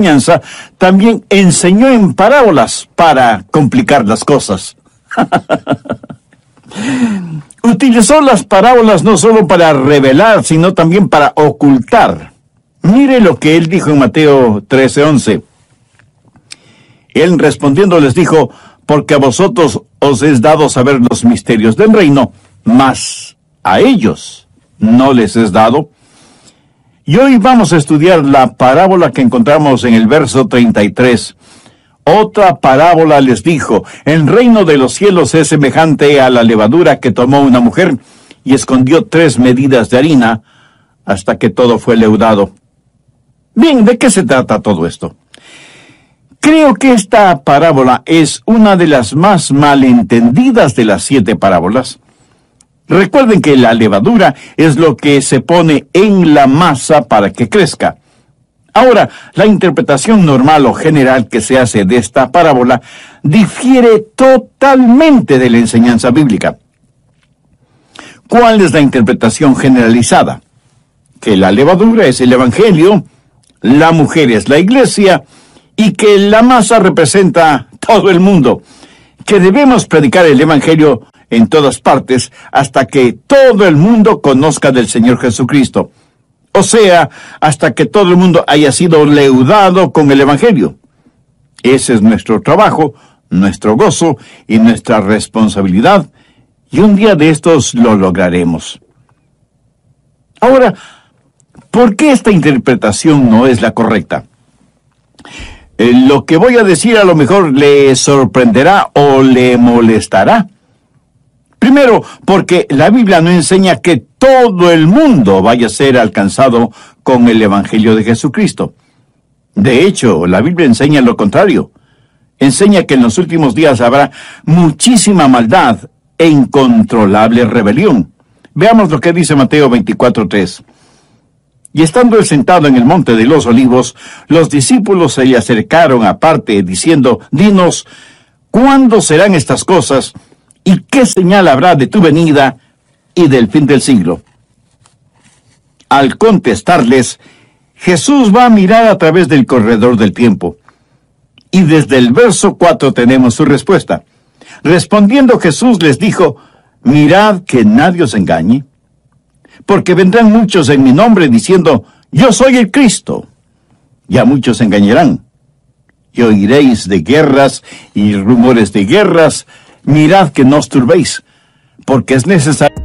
enseñanza, también enseñó en parábolas para complicar las cosas. Utilizó las parábolas no solo para revelar, sino también para ocultar. Mire lo que él dijo en Mateo 13:11. Él respondiendo les dijo: porque a vosotros os es dado saber los misterios del reino, mas a ellos no les es dado. Y hoy vamos a estudiar la parábola que encontramos en el verso 33. Otra parábola les dijo: el reino de los cielos es semejante a la levadura que tomó una mujer y escondió 3 medidas de harina hasta que todo fue leudado. Bien, ¿de qué se trata todo esto? Creo que esta parábola es una de las más malentendidas de las 7 parábolas. Recuerden que la levadura es lo que se pone en la masa para que crezca. Ahora, la interpretación normal o general que se hace de esta parábola difiere totalmente de la enseñanza bíblica. ¿Cuál es la interpretación generalizada? Que la levadura es el evangelio, la mujer es la iglesia, y que la masa representa todo el mundo, que debemos predicar el evangelio en todas partes hasta que todo el mundo conozca del Señor Jesucristo. O sea, hasta que todo el mundo haya sido leudado con el evangelio. Ese es nuestro trabajo, nuestro gozo y nuestra responsabilidad, y un día de estos lo lograremos. Ahora, ¿por qué esta interpretación no es la correcta? Lo que voy a decir a lo mejor le sorprenderá o le molestará. Primero, porque la Biblia no enseña que todo el mundo vaya a ser alcanzado con el Evangelio de Jesucristo. De hecho, la Biblia enseña lo contrario. Enseña que en los últimos días habrá muchísima maldad e incontrolable rebelión. Veamos lo que dice Mateo 24:3. Y estando él sentado en el monte de los olivos, los discípulos se le acercaron aparte, diciendo: dinos, ¿cuándo serán estas cosas? ¿Y qué señal habrá de tu venida y del fin del siglo? Al contestarles, Jesús va a mirar a través del corredor del tiempo. Y desde el verso 4 tenemos su respuesta. Respondiendo Jesús les dijo: mirad que nadie os engañe, porque vendrán muchos en mi nombre diciendo: yo soy el Cristo. Y a muchos engañarán. Y oiréis de guerras y rumores de guerras. Mirad que no os turbéis, porque es necesario.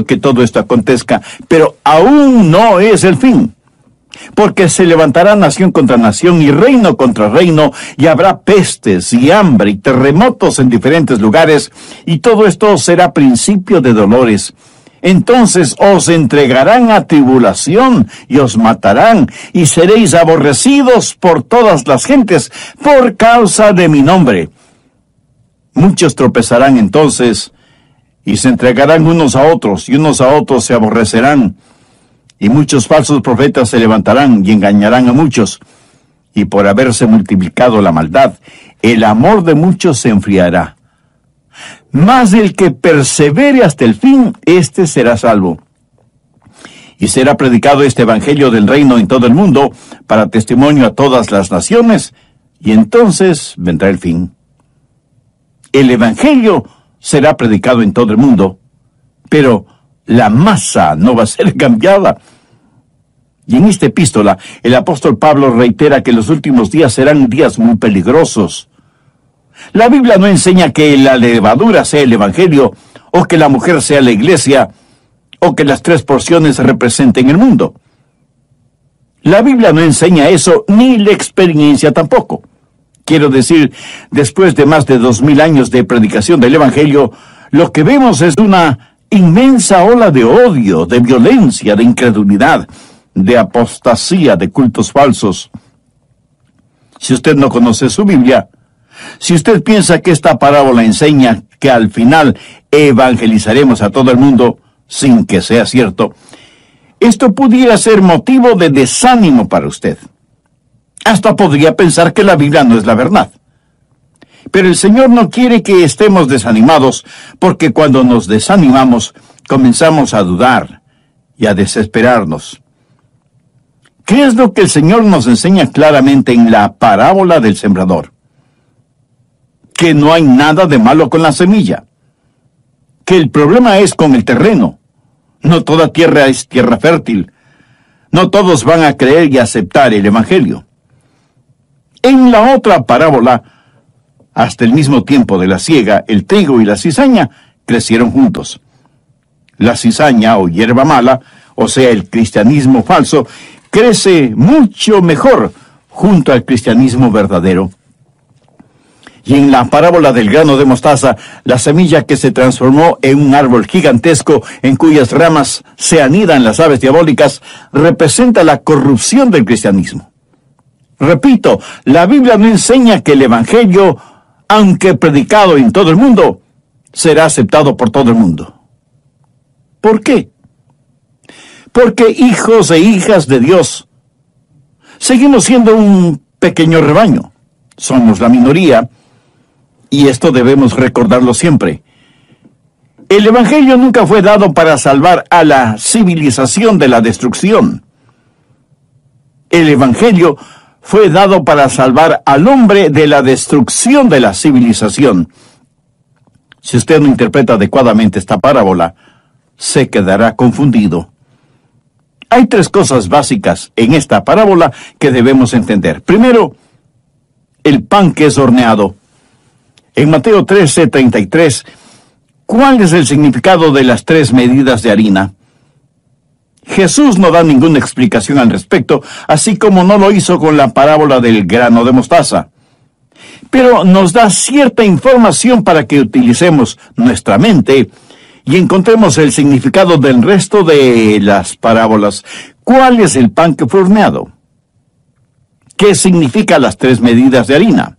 Que todo esto acontezca, pero aún no es el fin, porque se levantará nación contra nación y reino contra reino, y habrá pestes y hambre y terremotos en diferentes lugares, y todo esto será principio de dolores. Entonces os entregarán a tribulación y os matarán, y seréis aborrecidos por todas las gentes por causa de mi nombre. Muchos tropezarán entonces, y se entregarán unos a otros, y unos a otros se aborrecerán. Y muchos falsos profetas se levantarán y engañarán a muchos. Y por haberse multiplicado la maldad, el amor de muchos se enfriará. Mas el que persevere hasta el fin, éste será salvo. Y será predicado este evangelio del reino en todo el mundo, para testimonio a todas las naciones, y entonces vendrá el fin. El evangelio será predicado en todo el mundo, pero la masa no va a ser cambiada. Y en esta epístola, el apóstol Pablo reitera que los últimos días serán días muy peligrosos. La Biblia no enseña que la levadura sea el Evangelio, o que la mujer sea la iglesia, o que las tres porciones representen el mundo. La Biblia no enseña eso, ni la experiencia tampoco. Quiero decir, después de más de 2000 años de predicación del Evangelio, lo que vemos es una inmensa ola de odio, de violencia, de incredulidad, de apostasía, de cultos falsos. Si usted no conoce su Biblia, si usted piensa que esta parábola enseña que al final evangelizaremos a todo el mundo, sin que sea cierto, esto pudiera ser motivo de desánimo para usted. Hasta podría pensar que la Biblia no es la verdad. Pero el Señor no quiere que estemos desanimados, porque cuando nos desanimamos, comenzamos a dudar y a desesperarnos. ¿Qué es lo que el Señor nos enseña claramente en la parábola del sembrador? Que no hay nada de malo con la semilla. Que el problema es con el terreno. No toda tierra es tierra fértil. No todos van a creer y aceptar el Evangelio. En la otra parábola, hasta el mismo tiempo de la siega, el trigo y la cizaña crecieron juntos. La cizaña o hierba mala, o sea, el cristianismo falso, crece mucho mejor junto al cristianismo verdadero. Y en la parábola del grano de mostaza, la semilla que se transformó en un árbol gigantesco en cuyas ramas se anidan las aves diabólicas, representa la corrupción del cristianismo. Repito, la Biblia no enseña que el Evangelio, aunque predicado en todo el mundo, será aceptado por todo el mundo. ¿Por qué? Porque hijos e hijas de Dios, seguimos siendo un pequeño rebaño. Somos la minoría, y esto debemos recordarlo siempre. El Evangelio nunca fue dado para salvar a la civilización de la destrucción. El Evangelio fue dado para salvar al hombre de la destrucción de la civilización. Si usted no interpreta adecuadamente esta parábola, se quedará confundido. Hay tres cosas básicas en esta parábola que debemos entender. Primero, el pan que es horneado. En Mateo 13:33, ¿cuál es el significado de las 3 medidas de harina? Jesús no da ninguna explicación al respecto, así como no lo hizo con la parábola del grano de mostaza. Pero nos da cierta información para que utilicemos nuestra mente y encontremos el significado del resto de las parábolas. ¿Cuál es el pan que fue horneado? ¿Qué significa las 3 medidas de harina?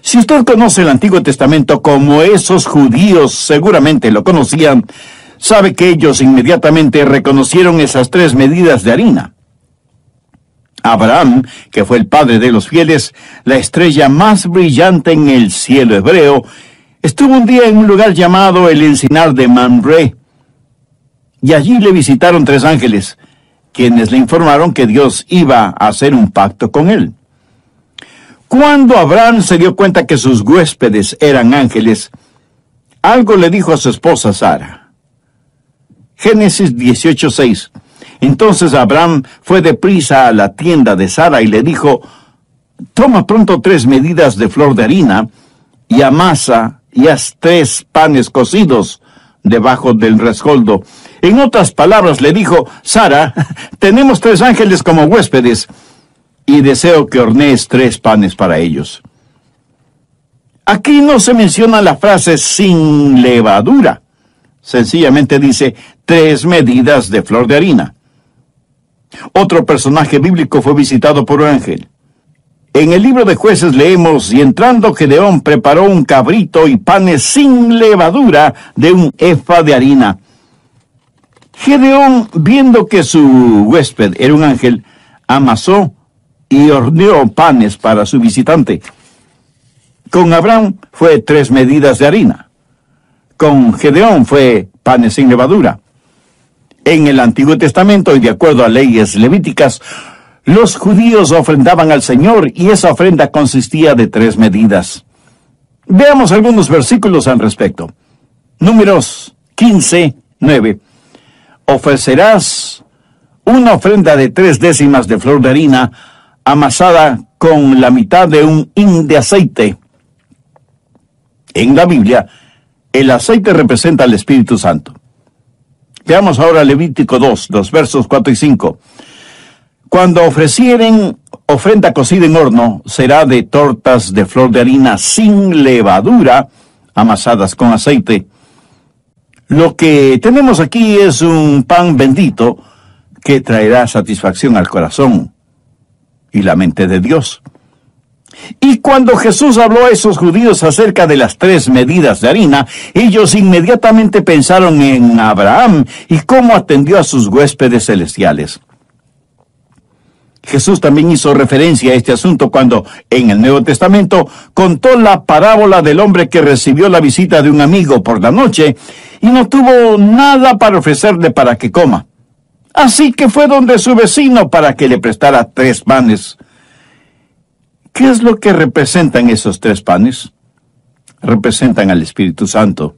Si usted conoce el Antiguo Testamento como esos judíos seguramente lo conocían, sabe que ellos inmediatamente reconocieron esas 3 medidas de harina. Abraham, que fue el padre de los fieles, la estrella más brillante en el cielo hebreo, estuvo un día en un lugar llamado el encinar de Mamre, y allí le visitaron 3 ángeles, quienes le informaron que Dios iba a hacer un pacto con él. Cuando Abraham se dio cuenta que sus huéspedes eran ángeles, algo le dijo a su esposa Sara. Génesis 18:6. Entonces Abraham fue deprisa a la tienda de Sara y le dijo: toma pronto 3 medidas de flor de harina y amasa y haz 3 panes cocidos debajo del rescoldo. En otras palabras le dijo: Sara, tenemos 3 ángeles como huéspedes y deseo que hornees 3 panes para ellos. Aquí no se menciona la frase sin levadura. Sencillamente dice 3 medidas de flor de harina. Otro personaje bíblico fue visitado por un ángel. En el libro de Jueces leemos: y entrando Gedeón preparó un cabrito y panes sin levadura de un efa de harina. Gedeón, viendo que su huésped era un ángel, amasó y horneó panes para su visitante. Con Abraham fue 3 medidas de harina. Con Gedeón fue panes sin levadura. En el Antiguo Testamento, y de acuerdo a leyes levíticas, los judíos ofrendaban al Señor y esa ofrenda consistía de 3 medidas. Veamos algunos versículos al respecto. Números 15:9. Ofrecerás una ofrenda de 3/10 de flor de harina amasada con la mitad de un hin de aceite. En la Biblia, el aceite representa al Espíritu Santo. Veamos ahora Levítico 2, los versos 4 y 5. Cuando ofrecieren ofrenda cocida en horno, será de tortas de flor de harina sin levadura, amasadas con aceite. Lo que tenemos aquí es un pan bendito que traerá satisfacción al corazón y la mente de Dios. Y cuando Jesús habló a esos judíos acerca de las 3 medidas de harina, ellos inmediatamente pensaron en Abraham y cómo atendió a sus huéspedes celestiales. Jesús también hizo referencia a este asunto cuando, en el Nuevo Testamento, contó la parábola del hombre que recibió la visita de un amigo por la noche y no tuvo nada para ofrecerle para que coma. Así que fue donde su vecino para que le prestara 3 panes. ¿Qué es lo que representan esos 3 panes? Representan al Espíritu Santo.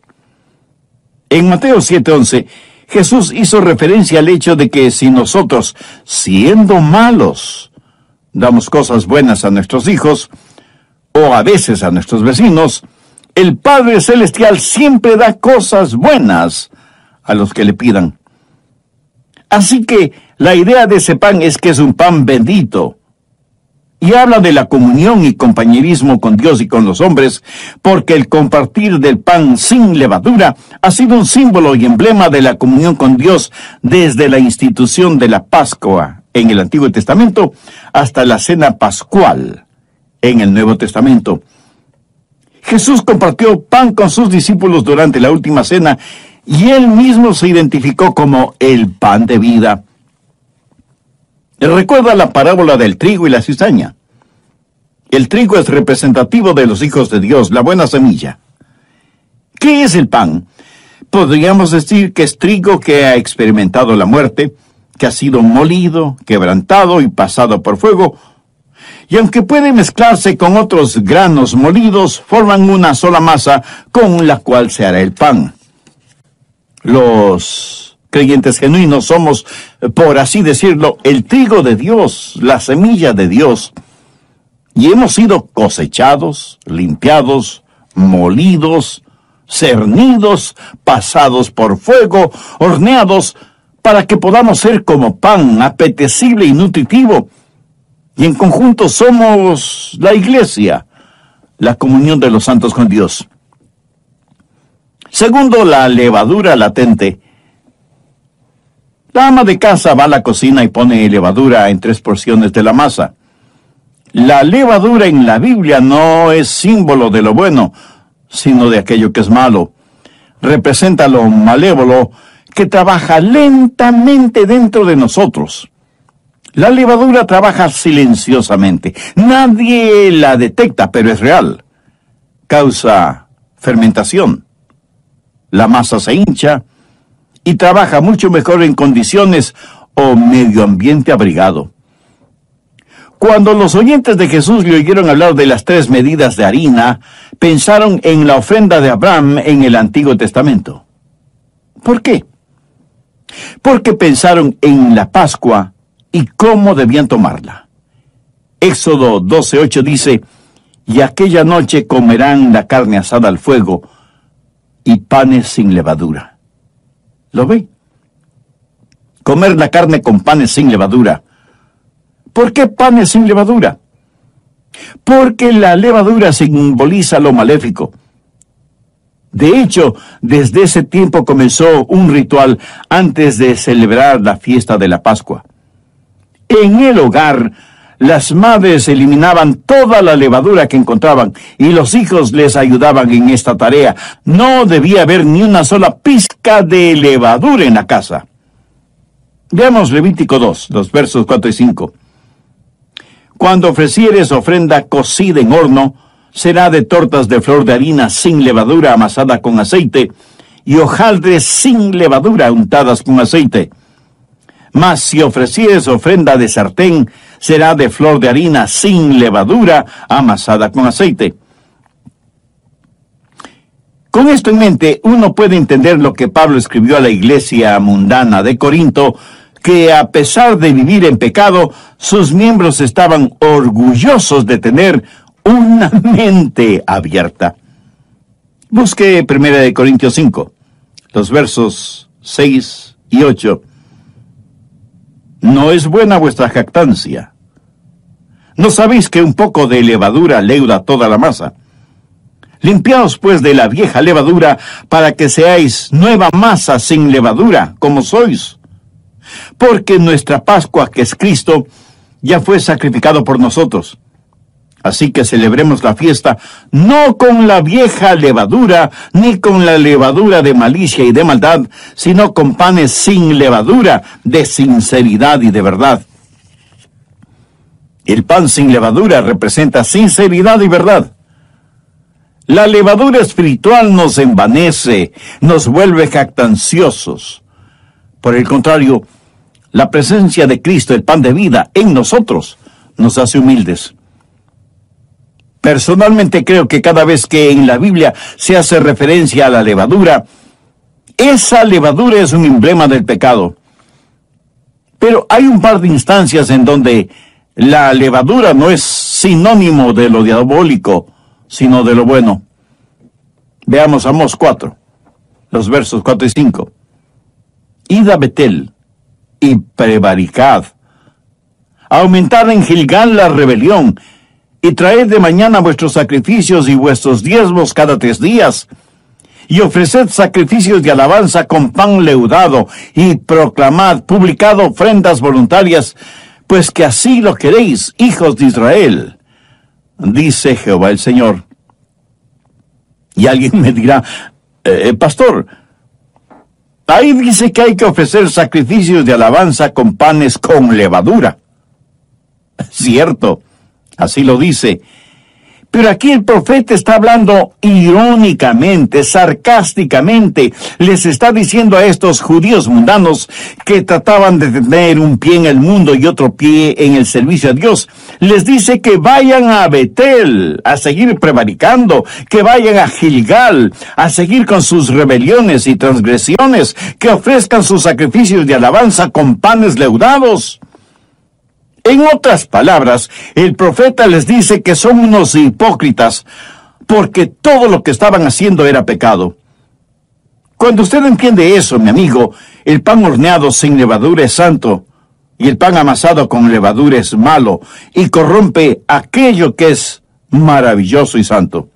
En Mateo 7:11, Jesús hizo referencia al hecho de que si nosotros, siendo malos, damos cosas buenas a nuestros hijos, o a veces a nuestros vecinos, el Padre Celestial siempre da cosas buenas a los que le pidan. Así que la idea de ese pan es que es un pan bendito. Y habla de la comunión y compañerismo con Dios y con los hombres, porque el compartir del pan sin levadura ha sido un símbolo y emblema de la comunión con Dios desde la institución de la Pascua en el Antiguo Testamento hasta la Cena Pascual en el Nuevo Testamento. Jesús compartió pan con sus discípulos durante la última cena y él mismo se identificó como el pan de vida. Recuerda la parábola del trigo y la cizaña. El trigo es representativo de los hijos de Dios, la buena semilla. ¿Qué es el pan? Podríamos decir que es trigo que ha experimentado la muerte, que ha sido molido, quebrantado y pasado por fuego, y aunque puede mezclarse con otros granos molidos, forman una sola masa con la cual se hará el pan. Los creyentes genuinos somos, por así decirlo, el trigo de Dios, la semilla de Dios. Y hemos sido cosechados, limpiados, molidos, cernidos, pasados por fuego, horneados, para que podamos ser como pan apetecible y nutritivo. Y en conjunto somos la iglesia, la comunión de los santos con Dios. Segundo, la levadura latente. La ama de casa va a la cocina y pone levadura en 3 porciones de la masa. La levadura en la Biblia no es símbolo de lo bueno, sino de aquello que es malo. Representa lo malévolo que trabaja lentamente dentro de nosotros. La levadura trabaja silenciosamente. Nadie la detecta, pero es real. Causa fermentación. La masa se hincha y trabaja mucho mejor en condiciones o medio ambiente abrigado. Cuando los oyentes de Jesús le oyeron hablar de las 3 medidas de harina, pensaron en la ofrenda de Abraham en el Antiguo Testamento. ¿Por qué? Porque pensaron en la Pascua y cómo debían tomarla. Éxodo 12:8 dice, y aquella noche comerán la carne asada al fuego y panes sin levadura. ¿Lo ve? Comer la carne con panes sin levadura. ¿Por qué panes sin levadura? Porque la levadura simboliza lo maléfico. De hecho, desde ese tiempo comenzó un ritual antes de celebrar la fiesta de la Pascua. En el hogar, las madres eliminaban toda la levadura que encontraban y los hijos les ayudaban en esta tarea. No debía haber ni una sola pizca de levadura en la casa. Veamos Levítico 2, los versos 4 y 5. Cuando ofrecieres ofrenda cocida en horno, será de tortas de flor de harina sin levadura amasada con aceite, y hojaldres sin levadura untadas con aceite. Mas si ofrecieres ofrenda de sartén, será de flor de harina sin levadura amasada con aceite. Con esto en mente, uno puede entender lo que Pablo escribió a la iglesia mundana de Corinto, que a pesar de vivir en pecado, sus miembros estaban orgullosos de tener una mente abierta. Busque 1 Corintios 5, los versos 6 y 8. No es buena vuestra jactancia. ¿No sabéis que un poco de levadura leuda toda la masa? Limpiaos pues de la vieja levadura, para que seáis nueva masa sin levadura, como sois. Porque nuestra Pascua, que es Cristo, ya fue sacrificado por nosotros. Así que celebremos la fiesta, no con la vieja levadura, ni con la levadura de malicia y de maldad, sino con panes sin levadura, de sinceridad y de verdad. El pan sin levadura representa sinceridad y verdad. La levadura espiritual nos envanece, nos vuelve jactanciosos. Por el contrario, la presencia de Cristo, el pan de vida, en nosotros, nos hace humildes. Personalmente creo que cada vez que en la Biblia se hace referencia a la levadura, esa levadura es un emblema del pecado. Pero hay un par de instancias en donde la levadura no es sinónimo de lo diabólico, sino de lo bueno. Veamos Amós 4, los versos 4 y 5. Id a Betel y prevaricad. Aumentad en Gilgal la rebelión, y traed de mañana vuestros sacrificios y vuestros diezmos cada 3 días, y ofreced sacrificios de alabanza con pan leudado, y proclamad, publicad ofrendas voluntarias, pues que así lo queréis, hijos de Israel, dice Jehová el Señor. Y alguien me dirá, pastor, ahí dice que hay que ofrecer sacrificios de alabanza con panes con levadura. Cierto, así lo dice. Pero aquí el profeta está hablando irónicamente, sarcásticamente. Les está diciendo a estos judíos mundanos que trataban de tener un pie en el mundo y otro pie en el servicio a Dios. Les dice que vayan a Betel a seguir prevaricando, que vayan a Gilgal a seguir con sus rebeliones y transgresiones, que ofrezcan sus sacrificios de alabanza con panes leudados. En otras palabras, el profeta les dice que son unos hipócritas, porque todo lo que estaban haciendo era pecado. Cuando usted entiende eso, mi amigo, el pan horneado sin levadura es santo, y el pan amasado con levadura es malo, y corrompe aquello que es maravilloso y santo.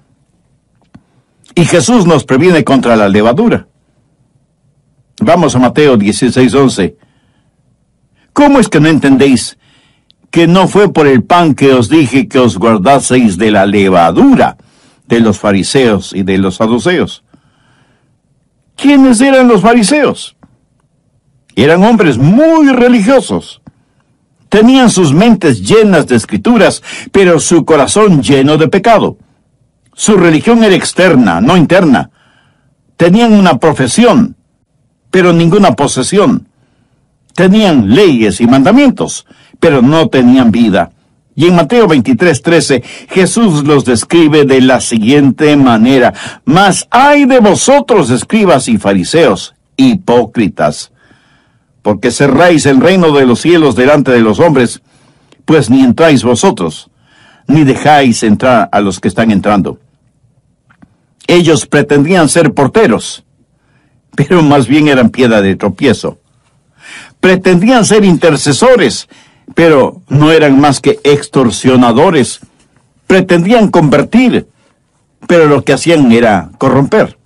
Y Jesús nos previene contra la levadura. Vamos a Mateo 16:11. ¿Cómo es que no entendéis que no fue por el pan que os dije que os guardaseis de la levadura de los fariseos y de los saduceos? ¿Quiénes eran los fariseos? Eran hombres muy religiosos. Tenían sus mentes llenas de escrituras, pero su corazón lleno de pecado. Su religión era externa, no interna. Tenían una profesión, pero ninguna posesión. Tenían leyes y mandamientos, pero no tenían vida. Y en Mateo 23:13, Jesús los describe de la siguiente manera: Mas ay de vosotros, escribas y fariseos, hipócritas, porque cerráis el reino de los cielos delante de los hombres, pues ni entráis vosotros, ni dejáis entrar a los que están entrando. Ellos pretendían ser porteros, pero más bien eran piedra de tropiezo. Pretendían ser intercesores, pero no eran más que extorsionadores. Pretendían convertir, pero lo que hacían era corromper.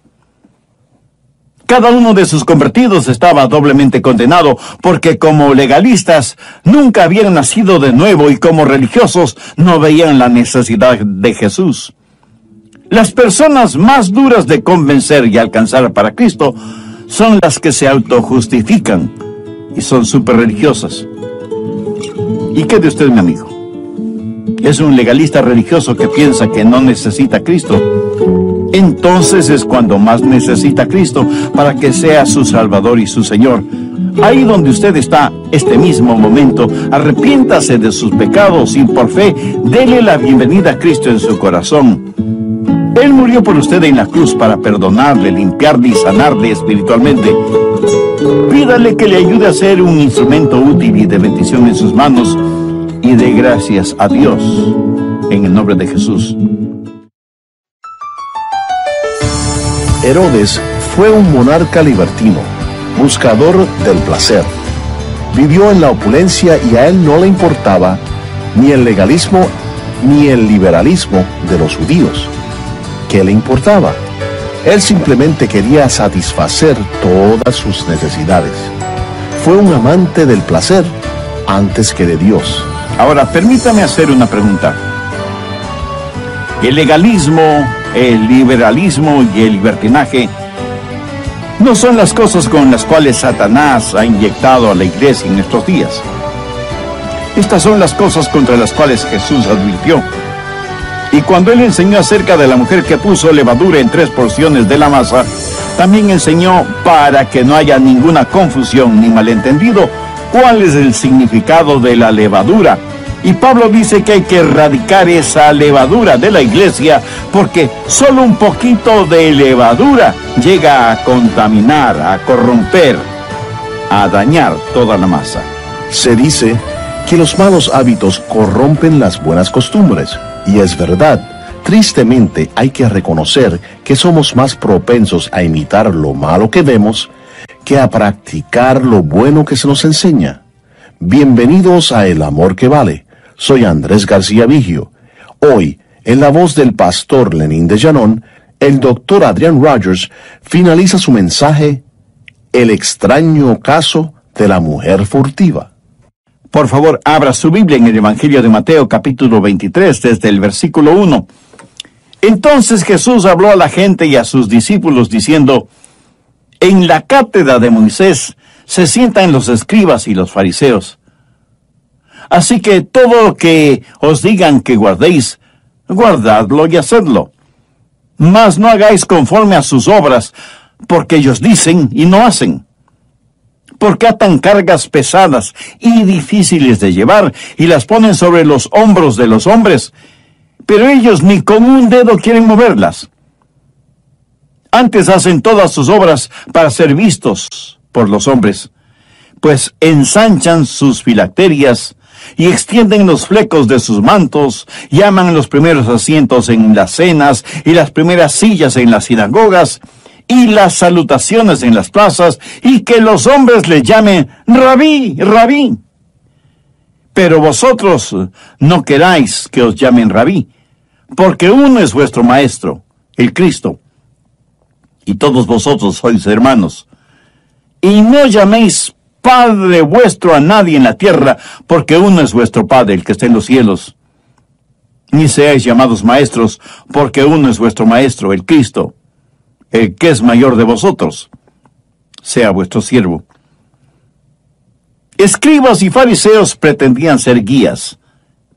Cada uno de sus convertidos estaba doblemente condenado, porque como legalistas nunca habían nacido de nuevo y como religiosos no veían la necesidad de Jesús. Las personas más duras de convencer y alcanzar para Cristo son las que se autojustifican y son súper religiosas. ¿Y qué de usted, mi amigo? ¿Es un legalista religioso que piensa que no necesita a Cristo? Entonces es cuando más necesita a Cristo para que sea su Salvador y su Señor. Ahí donde usted está, este mismo momento, arrepiéntase de sus pecados y por fe, dele la bienvenida a Cristo en su corazón. Él murió por usted en la cruz para perdonarle, limpiarle y sanarle espiritualmente. Pídale que le ayude a ser un instrumento útil y de bendición en sus manos y dé gracias a Dios en el nombre de Jesús. Herodes fue un monarca libertino, buscador del placer. Vivió en la opulencia y a él no le importaba ni el legalismo ni el liberalismo de los judíos. ¿Qué le importaba? Él simplemente quería satisfacer todas sus necesidades. Fue un amante del placer antes que de Dios. Ahora, permítame hacer una pregunta. El legalismo, el liberalismo y el libertinaje no son las cosas con las cuales Satanás ha inyectado a la iglesia en estos días. Estas son las cosas contra las cuales Jesús advirtió. Y cuando él enseñó acerca de la mujer que puso levadura en 3 porciones de la masa, también enseñó, para que no haya ninguna confusión ni malentendido, cuál es el significado de la levadura. Y Pablo dice que hay que erradicar esa levadura de la iglesia, porque solo un poquito de levadura llega a contaminar, a corromper, a dañar toda la masa. Se dice que los malos hábitos corrompen las buenas costumbres. Y es verdad, tristemente hay que reconocer que somos más propensos a imitar lo malo que vemos que a practicar lo bueno que se nos enseña. Bienvenidos a El Amor que Vale. Soy Andrés García Vigio. Hoy, en la voz del pastor Lenín de Llanón, el doctor Adrian Rogers finaliza su mensaje, El extraño caso de la mujer furtiva. Por favor, abra su Biblia en el Evangelio de Mateo, capítulo 23, desde el versículo 1. Entonces Jesús habló a la gente y a sus discípulos diciendo, en la cátedra de Moisés se sientan los escribas y los fariseos. Así que todo lo que os digan que guardéis, guardadlo y hacedlo. Mas no hagáis conforme a sus obras, porque ellos dicen y no hacen. Porque atan cargas pesadas y difíciles de llevar y las ponen sobre los hombros de los hombres, pero ellos ni con un dedo quieren moverlas. Antes hacen todas sus obras para ser vistos por los hombres, pues ensanchan sus filacterias y extienden los flecos de sus mantos, llaman los primeros asientos en las cenas y las primeras sillas en las sinagogas, y las salutaciones en las plazas, y que los hombres le llamen Rabí, Rabí. Pero vosotros no queráis que os llamen Rabí, porque uno es vuestro Maestro, el Cristo, y todos vosotros sois hermanos. Y no llaméis Padre vuestro a nadie en la tierra, porque uno es vuestro Padre, el que está en los cielos. Ni seáis llamados maestros, porque uno es vuestro Maestro, el Cristo. El que es mayor de vosotros, sea vuestro siervo. Escribas y fariseos pretendían ser guías,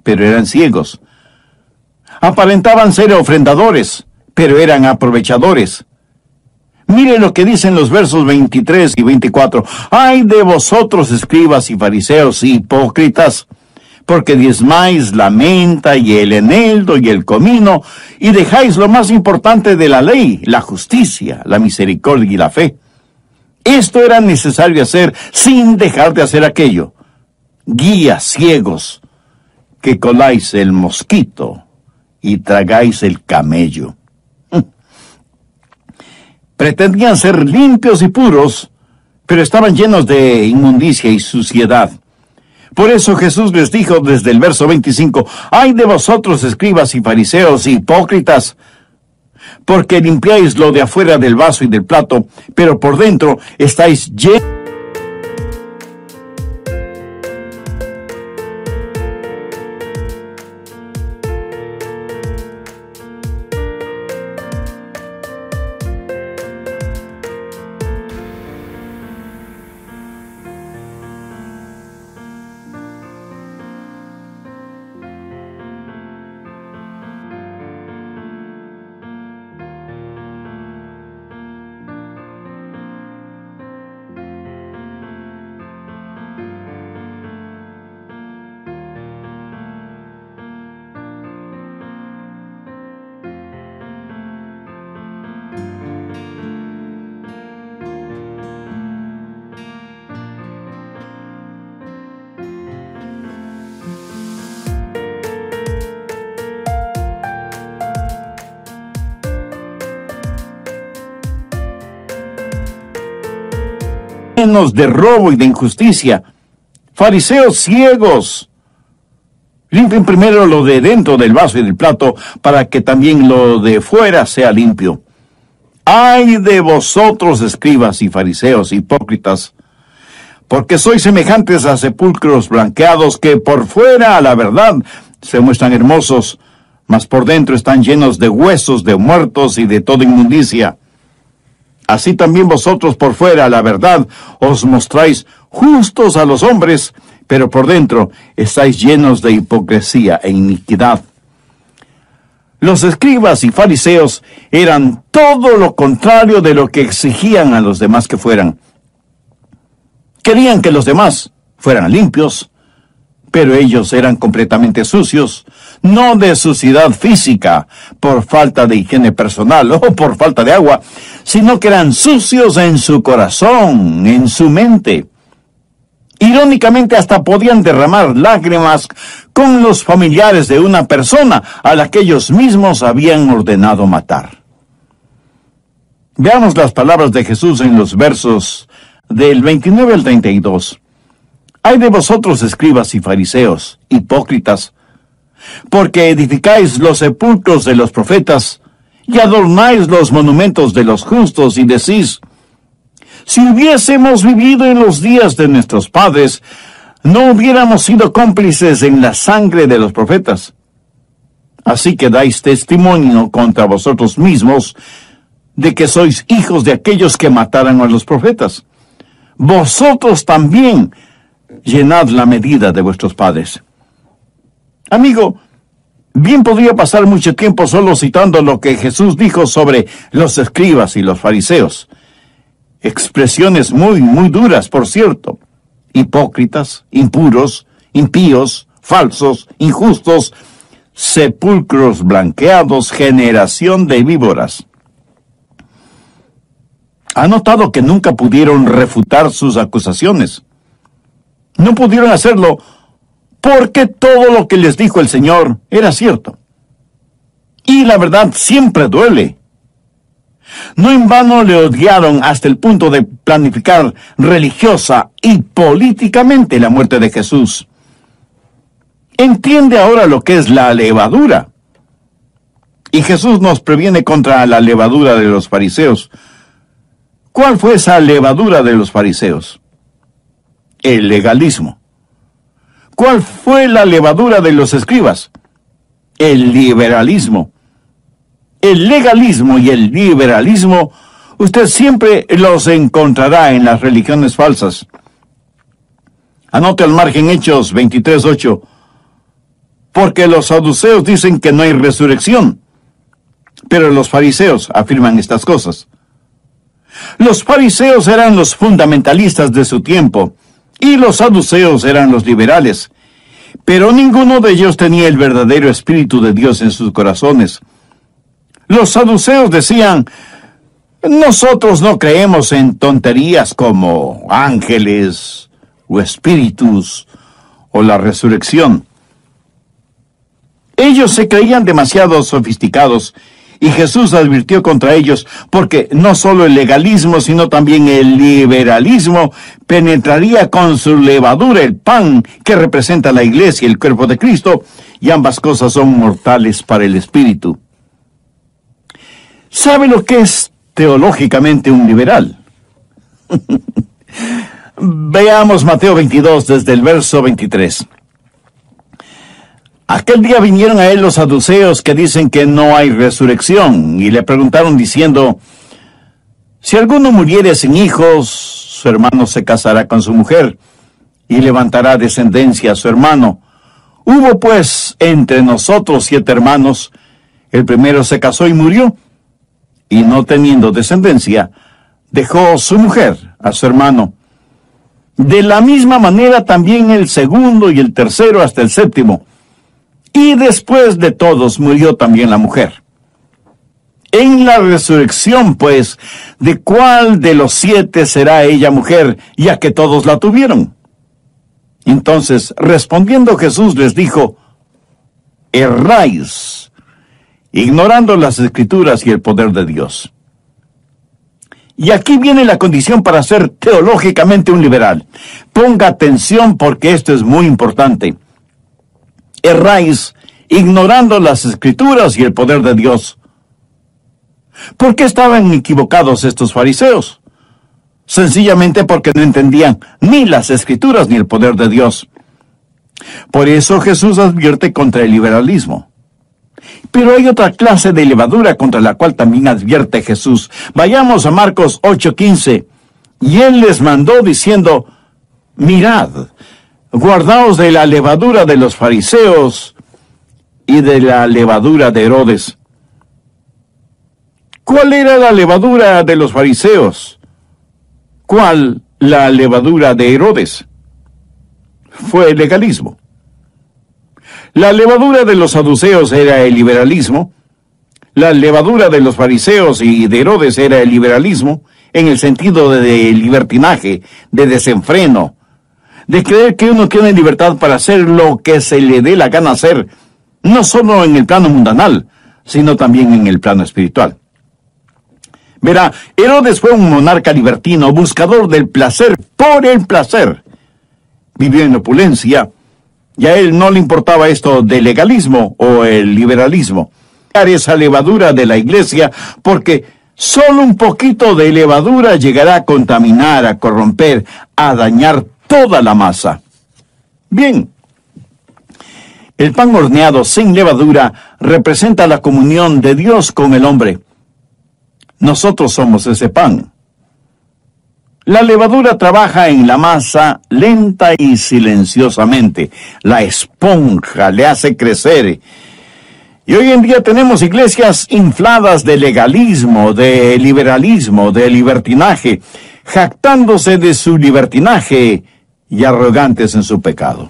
pero eran ciegos. Aparentaban ser ofrendadores, pero eran aprovechadores. Mire lo que dicen los versos 23 y 24. ¡Ay de vosotros, escribas y fariseos hipócritas! Porque diezmáis la menta y el eneldo y el comino, y dejáis lo más importante de la ley, la justicia, la misericordia y la fe. Esto era necesario hacer sin dejar de hacer aquello. Guías ciegos, que coláis el mosquito y tragáis el camello. Pretendían ser limpios y puros, pero estaban llenos de inmundicia y suciedad. Por eso Jesús les dijo desde el verso 25, ¡ay de vosotros, escribas y fariseos hipócritas! Porque limpiáis lo de afuera del vaso y del plato, pero por dentro estáis llenos. llenos de robo y de injusticia. Fariseos ciegos. Limpien primero lo de dentro del vaso y del plato, para que también lo de fuera sea limpio. ¡Ay de vosotros, escribas y fariseos hipócritas! Porque sois semejantes a sepulcros blanqueados que por fuera, a la verdad, se muestran hermosos, mas por dentro están llenos de huesos de muertos y de toda inmundicia. Así también vosotros por fuera, a la verdad, os mostráis justos a los hombres, pero por dentro estáis llenos de hipocresía e iniquidad. Los escribas y fariseos eran todo lo contrario de lo que exigían a los demás que fueran. Querían que los demás fueran limpios, pero ellos eran completamente sucios, no de suciedad física, por falta de higiene personal o por falta de agua, sino que eran sucios en su corazón, en su mente. Irónicamente, hasta podían derramar lágrimas con los familiares de una persona a la que ellos mismos habían ordenado matar. Veamos las palabras de Jesús en los versos del 29 al 32. Ay de vosotros, escribas y fariseos, hipócritas, porque edificáis los sepulcros de los profetas y adornáis los monumentos de los justos y decís: si hubiésemos vivido en los días de nuestros padres, no hubiéramos sido cómplices en la sangre de los profetas. Así que dais testimonio contra vosotros mismos de que sois hijos de aquellos que mataron a los profetas. Vosotros también llenad la medida de vuestros padres. Amigo, bien podría pasar mucho tiempo solo citando lo que Jesús dijo sobre los escribas y los fariseos. Expresiones muy duras, por cierto. Hipócritas, impuros, impíos, falsos, injustos, sepulcros blanqueados, generación de víboras. ¿Ha notado que nunca pudieron refutar sus acusaciones? No pudieron hacerlo porque todo lo que les dijo el Señor era cierto. Y la verdad siempre duele. No en vano le odiaron hasta el punto de planificar religiosa y políticamente la muerte de Jesús. Entiende ahora lo que es la levadura. Y Jesús nos previene contra la levadura de los fariseos. ¿Cuál fue esa levadura de los fariseos? El legalismo. ¿Cuál fue la levadura de los escribas? El liberalismo. El legalismo y el liberalismo, usted siempre los encontrará en las religiones falsas. Anote al margen Hechos 23:8. Porque los saduceos dicen que no hay resurrección, pero los fariseos afirman estas cosas. Los fariseos eran los fundamentalistas de su tiempo, y los saduceos eran los liberales, pero ninguno de ellos tenía el verdadero Espíritu de Dios en sus corazones. Los saduceos decían: nosotros no creemos en tonterías como ángeles o espíritus o la resurrección. Ellos se creían demasiado sofisticados, y Jesús advirtió contra ellos, porque no solo el legalismo, sino también el liberalismo penetraría con su levadura el pan que representa la iglesia y el cuerpo de Cristo, y ambas cosas son mortales para el espíritu. ¿Sabe lo que es teológicamente un liberal? Veamos Mateo 22 desde el verso 23. Aquel día vinieron a él los saduceos que dicen que no hay resurrección, y le preguntaron diciendo: si alguno muriere sin hijos, su hermano se casará con su mujer, y levantará descendencia a su hermano. Hubo pues entre nosotros 7 hermanos, el primero se casó y murió, y no teniendo descendencia, dejó su mujer a su hermano. De la misma manera también el segundo y el tercero hasta el séptimo. Y después de todos murió también la mujer. En la resurrección, pues, ¿de cuál de los 7 será ella mujer, ya que todos la tuvieron? Entonces, respondiendo Jesús les dijo: erráis, ignorando las Escrituras y el poder de Dios. Y aquí viene la condición para ser teológicamente un liberal. Ponga atención porque esto es muy importante. Erráis ignorando las Escrituras y el poder de Dios. ¿Por qué estaban equivocados estos fariseos? Sencillamente porque no entendían ni las Escrituras ni el poder de Dios. Por eso Jesús advierte contra el liberalismo. Pero hay otra clase de levadura contra la cual también advierte Jesús. Vayamos a Marcos 8:15. Y él les mandó diciendo, mirad, guardaos de la levadura de los fariseos y de la levadura de Herodes. ¿Cuál era la levadura de los fariseos? ¿Cuál la levadura de Herodes? Fue el legalismo. La levadura de los saduceos era el liberalismo. La levadura de los fariseos y de Herodes era el liberalismo, en el sentido de libertinaje, de desenfreno, de creer que uno tiene libertad para hacer lo que se le dé la gana hacer, no solo en el plano mundanal, sino también en el plano espiritual. Verá, Herodes fue un monarca libertino, buscador del placer por el placer. Vivió en opulencia, y a él no le importaba esto del legalismo o el liberalismo. Esa levadura de la iglesia, porque solo un poquito de levadura llegará a contaminar, a corromper, a dañar toda la masa. Bien, el pan horneado sin levadura representa la comunión de Dios con el hombre. Nosotros somos ese pan. La levadura trabaja en la masa lenta y silenciosamente. La esponja, le hace crecer. Y hoy en día tenemos iglesias infladas de legalismo, de liberalismo, de libertinaje, jactándose de su libertinaje y arrogantes en su pecado.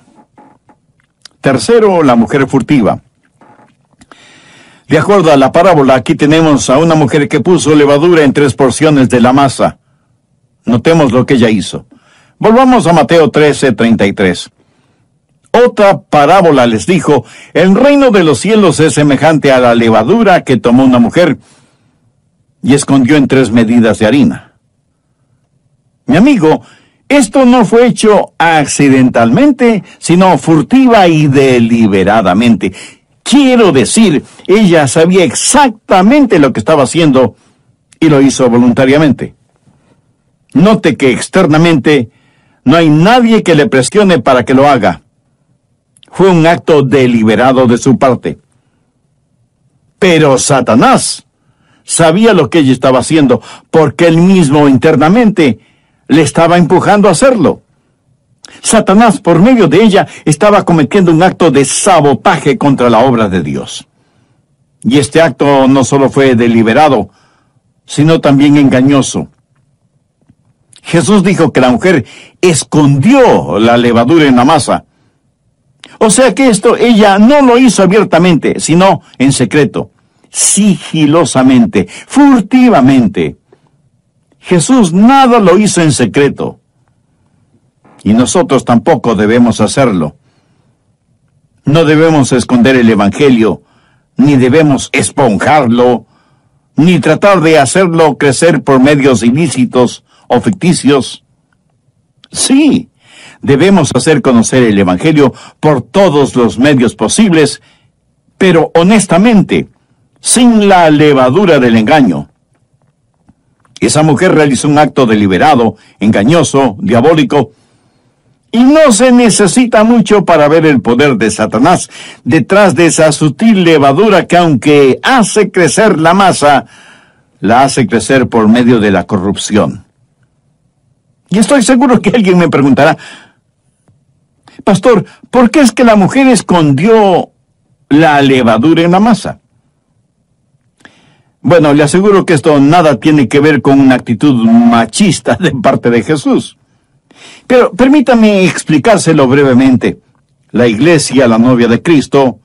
Tercero, la mujer furtiva. De acuerdo a la parábola, aquí tenemos a una mujer que puso levadura en 3 porciones de la masa. Notemos lo que ella hizo. Volvamos a Mateo 13:33. Otra parábola les dijo, el reino de los cielos es semejante a la levadura que tomó una mujer y escondió en 3 medidas de harina. Mi amigo, esto no fue hecho accidentalmente, sino furtiva y deliberadamente. Quiero decir, ella sabía exactamente lo que estaba haciendo y lo hizo voluntariamente. Note que externamente no hay nadie que le presione para que lo haga. Fue un acto deliberado de su parte. Pero Satanás sabía lo que ella estaba haciendo, porque él mismo internamente le estaba empujando a hacerlo. Satanás, por medio de ella, estaba cometiendo un acto de sabotaje contra la obra de Dios. Y este acto no solo fue deliberado, sino también engañoso. Jesús dijo que la mujer escondió la levadura en la masa. O sea que esto ella no lo hizo abiertamente, sino en secreto, sigilosamente, furtivamente. Jesús nada lo hizo en secreto. Y nosotros tampoco debemos hacerlo. No debemos esconder el Evangelio, ni debemos esponjarlo, ni tratar de hacerlo crecer por medios ilícitos o ficticios. Sí, debemos hacer conocer el Evangelio por todos los medios posibles, pero honestamente, sin la levadura del engaño. Esa mujer realizó un acto deliberado, engañoso, diabólico, y no se necesita mucho para ver el poder de Satanás detrás de esa sutil levadura que, aunque hace crecer la masa, la hace crecer por medio de la corrupción. Y estoy seguro que alguien me preguntará, pastor, ¿por qué es que la mujer escondió la levadura en la masa? Bueno, le aseguro que esto nada tiene que ver con una actitud machista de parte de Jesús. Pero permítame explicárselo brevemente. La iglesia, la novia de Cristo,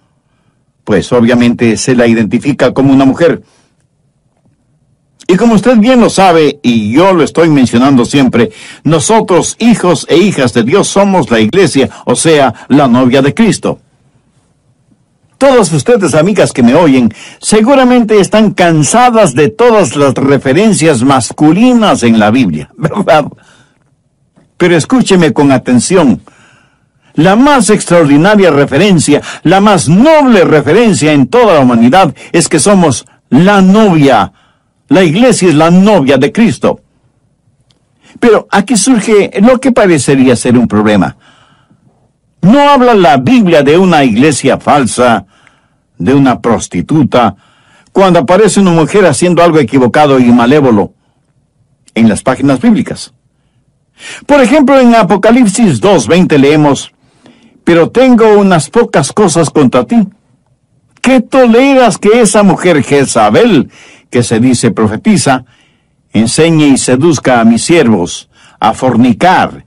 pues obviamente se la identifica como una mujer. Y como usted bien lo sabe, y yo lo estoy mencionando siempre, nosotros, hijos e hijas de Dios, somos la iglesia, o sea, la novia de Cristo. Todas ustedes, amigas que me oyen, seguramente están cansadas de todas las referencias masculinas en la Biblia, ¿verdad? Pero escúcheme con atención. La más extraordinaria referencia, la más noble referencia en toda la humanidad es que somos la novia. La iglesia es la novia de Cristo. Pero aquí surge lo que parecería ser un problema. No habla la Biblia de una iglesia falsa, de una prostituta, cuando aparece una mujer haciendo algo equivocado y malévolo en las páginas bíblicas. Por ejemplo, en Apocalipsis 2:20 leemos: pero tengo unas pocas cosas contra ti, que toleras que esa mujer Jezabel, que se dice profetiza, enseñe y seduzca a mis siervos a fornicar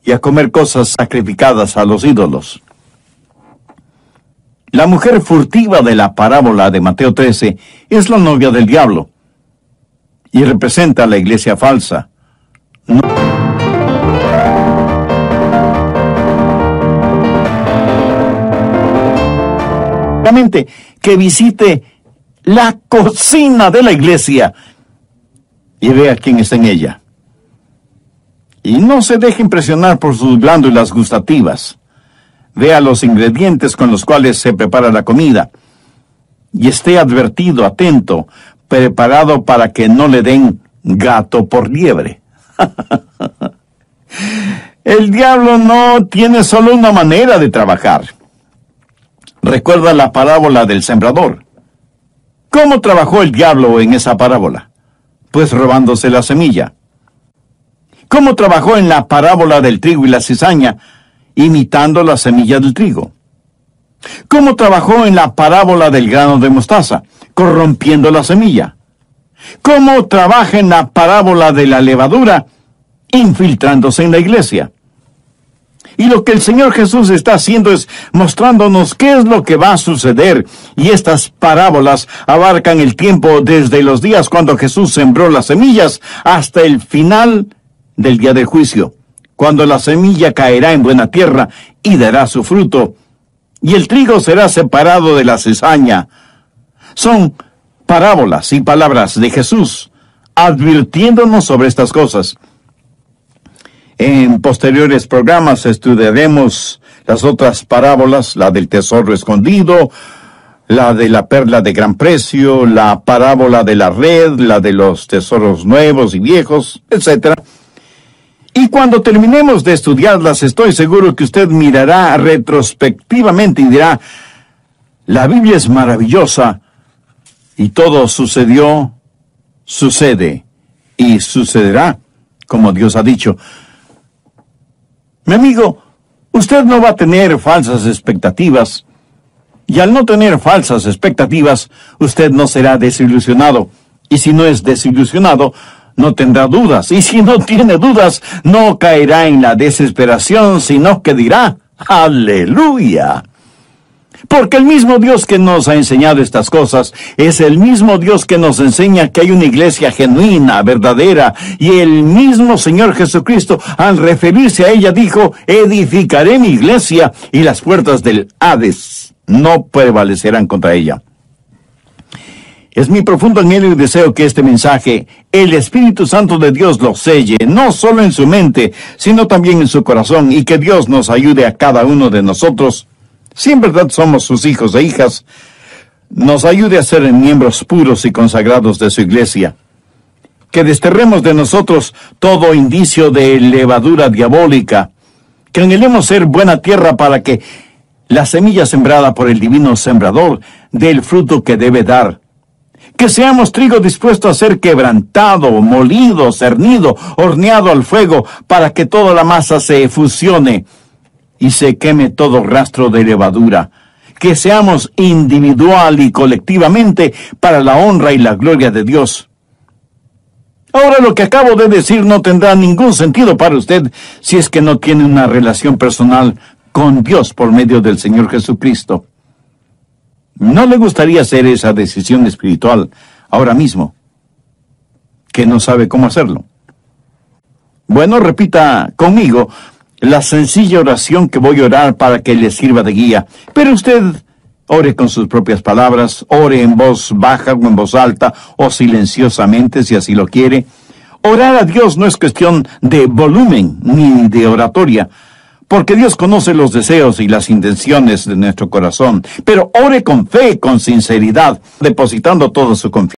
y a comer cosas sacrificadas a los ídolos. La mujer furtiva de la parábola de Mateo 13 es la novia del diablo y representa a la iglesia falsa. Que visite la cocina de la iglesia y vea quién está en ella. Y no se deje impresionar por sus glándulas gustativas. Vea los ingredientes con los cuales se prepara la comida. Y esté advertido, atento, preparado para que no le den gato por liebre. El diablo no tiene solo una manera de trabajar. Recuerda la parábola del sembrador. ¿Cómo trabajó el diablo en esa parábola? Pues robándose la semilla. ¿Cómo trabajó en la parábola del trigo y la cizaña? Imitando la semilla del trigo. ¿Cómo trabajó en la parábola del grano de mostaza? Corrompiendo la semilla. ¿Cómo trabaja en la parábola de la levadura? Infiltrándose en la iglesia. Y lo que el Señor Jesús está haciendo es mostrándonos qué es lo que va a suceder. Y estas parábolas abarcan el tiempo desde los días cuando Jesús sembró las semillas hasta el final del día del juicio, cuando la semilla caerá en buena tierra y dará su fruto, y el trigo será separado de la cizaña. Son parábolas y palabras de Jesús advirtiéndonos sobre estas cosas. En posteriores programas estudiaremos las otras parábolas, la del tesoro escondido, la de la perla de gran precio, la parábola de la red, la de los tesoros nuevos y viejos, etc. Y cuando terminemos de estudiarlas, estoy seguro que usted mirará retrospectivamente y dirá: la Biblia es maravillosa y todo sucedió, sucede y sucederá como Dios ha dicho. Mi amigo, usted no va a tener falsas expectativas, y al no tener falsas expectativas, usted no será desilusionado, y si no es desilusionado, no tendrá dudas, y si no tiene dudas, no caerá en la desesperación, sino que dirá: ¡Aleluya! Porque el mismo Dios que nos ha enseñado estas cosas es el mismo Dios que nos enseña que hay una iglesia genuina, verdadera, y el mismo Señor Jesucristo, al referirse a ella, dijo: edificaré mi iglesia y las puertas del Hades no prevalecerán contra ella. Es mi profundo anhelo y deseo que este mensaje, el Espíritu Santo de Dios lo selle, no solo en su mente, sino también en su corazón, y que Dios nos ayude a cada uno de nosotros, si en verdad somos sus hijos e hijas, nos ayude a ser miembros puros y consagrados de su iglesia. Que desterremos de nosotros todo indicio de levadura diabólica. Que anhelemos ser buena tierra para que la semilla sembrada por el divino sembrador dé el fruto que debe dar. Que seamos trigo dispuesto a ser quebrantado, molido, cernido, horneado al fuego, para que toda la masa se fusione y se queme todo rastro de levadura. Que seamos individual y colectivamente para la honra y la gloria de Dios. Ahora, lo que acabo de decir no tendrá ningún sentido para usted si es que no tiene una relación personal con Dios por medio del Señor Jesucristo. ¿No le gustaría hacer esa decisión espiritual ahora mismo, que no sabe cómo hacerlo? Bueno, repita conmigo la sencilla oración que voy a orar para que le sirva de guía. Pero usted Ore con sus propias palabras, ore en voz baja o en voz alta, o silenciosamente si así lo quiere. Orar a Dios no es cuestión de volumen ni de oratoria, porque Dios conoce los deseos y las intenciones de nuestro corazón. Pero ore con fe, con sinceridad, depositando toda su confianza